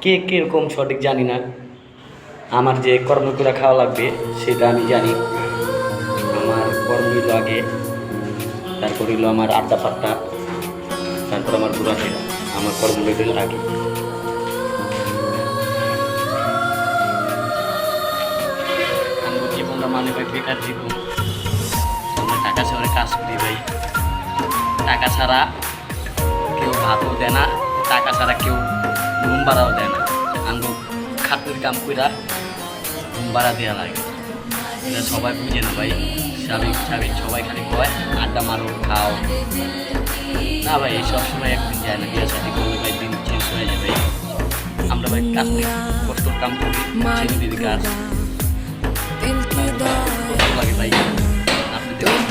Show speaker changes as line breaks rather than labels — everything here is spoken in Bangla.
কে কীরকম সঠিক জানি না। আমার যে কর্ম করে খাওয়া লাগবে সেটা আমি জানি। আমার কর্ম হইল আগে, তারপর হইলো আমার আড্ডা পাড্ডা, তারপর আমার ঘোরাফেরা। আমার কর্ম হইল আগে। আমার জীবনটা মানে ভাই বেকার জীবন। আমরা টাকা শহরে কাজ করি ভাই, টাকা ছাড়া কেউ ভাতও দেয় না, টাকা ছাড়া কেউ রুম ভাড়াও দেয় না। আমি খাতুর কাম কইরা রুম ভাড়া দেওয়া লাগে, এটা সবাই বুঝে না ভাই। সাবিক সাবিক সবাই খালি কয় আড্ডা মারো খাও, না ভাই এই সবসময় একদিন যায় না। বিয়ে শাদি করলে ভাই দিন চেঞ্জ হয়ে যায় ভাই। আমরা ভাই কাজ করি, কষ্টর কাম করি, ছেলে দিদি কাজ কষ্ট লাগে ভাই। আপনি দেখুন